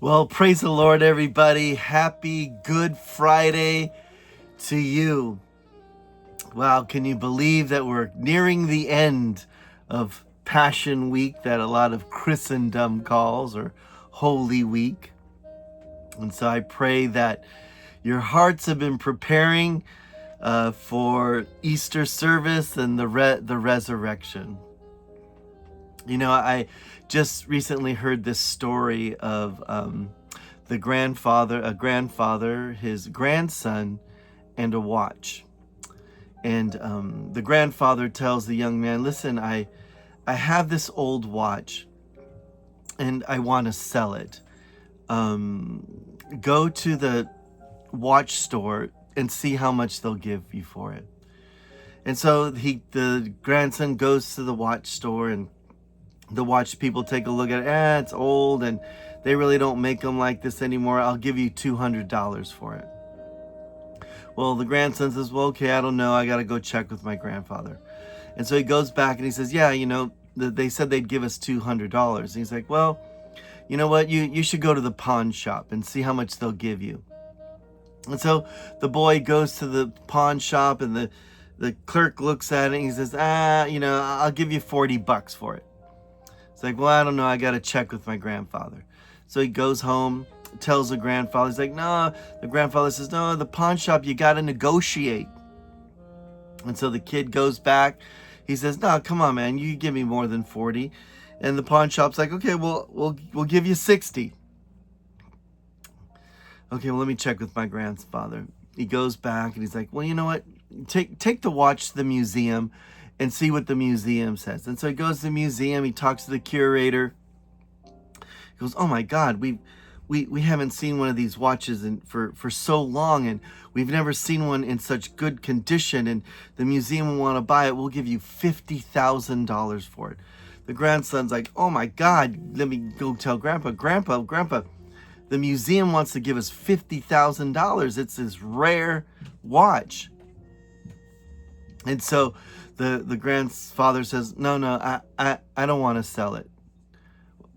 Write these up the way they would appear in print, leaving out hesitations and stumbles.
Well, praise the Lord, everybody. Happy Good Friday to you. Wow, can you believe that we're nearing the end of Passion Week, that a lot of Christendom calls, or Holy Week? And so I pray that your hearts have been preparing for Easter service and the resurrection. You know, I just recently heard this story of a grandfather, his grandson, and a watch. And the grandfather tells the young man, listen, I have this old watch and I want to sell it. Go to the watch store and see how much they'll give you for it. And so the grandson goes to the watch store, and the watch people take a look at it. It's old and they really don't make them like this anymore. I'll give you $200 for it. Well, the grandson says, well, okay, I don't know. I got to go check with my grandfather. And so he goes back and he says, yeah, they said they'd give us $200. And he's like, well, you know what? You should go to the pawn shop and see how much they'll give you. And so the boy goes to the pawn shop, and the clerk looks at it and he says, I'll give you $40 for it. It's like, well, I don't know. I got to check with my grandfather. So he goes home, tells the grandfather. He's like, no. The grandfather says, no, the pawn shop, you got to negotiate. And so the kid goes back. He says, no, come on, man. You give me more than 40. And the pawn shop's like, okay, well, we'll give you 60. Okay, well, let me check with my grandfather. He goes back and he's like, well, you know what? Take the watch to the museum and see what the museum says. And so he goes to the museum. He talks to the curator. He goes, oh my God, we haven't seen one of these watches for so long, and we've never seen one in such good condition, and the museum will want to buy it. We'll give you $50,000 for it. The grandson's like, oh my God, let me go tell Grandpa, the museum wants to give us $50,000. It's this rare watch. And so the grandfather says, no, I don't want to sell it.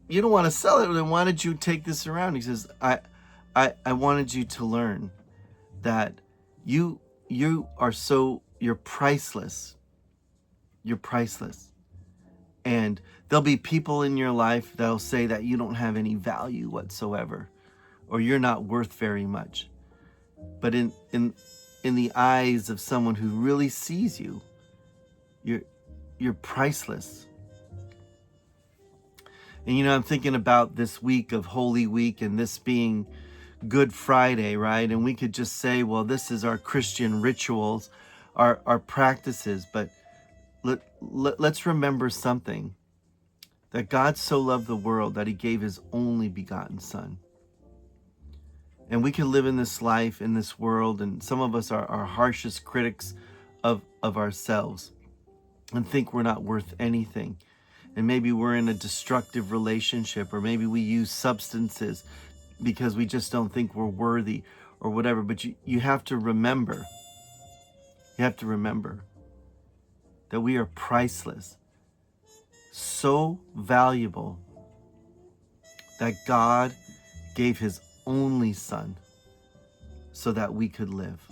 You don't want to sell it? Then why did you take this around? He says, I wanted you to learn that you're priceless. You're priceless. And there'll be people in your life that'll say that you don't have any value whatsoever, or you're not worth very much. But in the eyes of someone who really sees you, you're priceless. And I'm thinking about this week of Holy Week, and this being Good Friday, right? And we could just say, well, this is our Christian rituals, our practices. But let's remember something, that God so loved the world that he gave his only begotten Son. And we can live in this life, in this world, and some of us are our harshest critics of ourselves and think we're not worth anything. And maybe we're in a destructive relationship, or maybe we use substances because we just don't think we're worthy or whatever. But you have to remember, that we are priceless, so valuable that God gave his only Son so that we could live.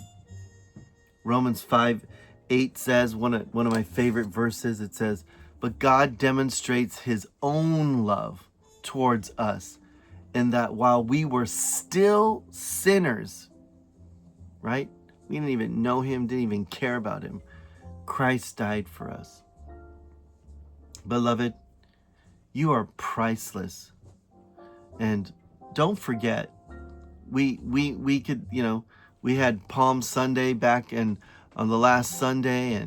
Romans 5:8 says, one of my favorite verses, it says, but God demonstrates his own love towards us in that while we were still sinners, right? We didn't even know him, didn't even care about him. Christ died for us. Beloved, you are priceless. And don't forget, we could, we had Palm Sunday back on the last Sunday,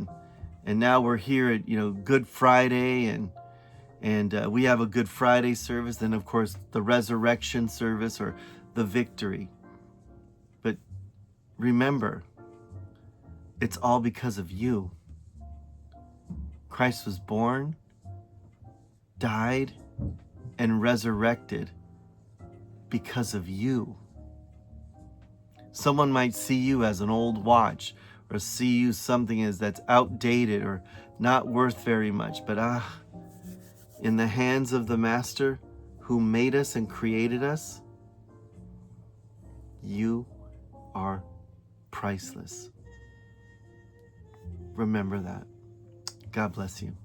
and now we're here at, Good Friday, and we have a Good Friday service, and of course the resurrection service, or the victory. But remember, it's all because of you. Christ was born, died, and resurrected because of you. Someone might see you as an old watch, or see you something that's outdated or not worth very much. But in the hands of the Master who made us and created us, You are priceless. Remember that. God bless you.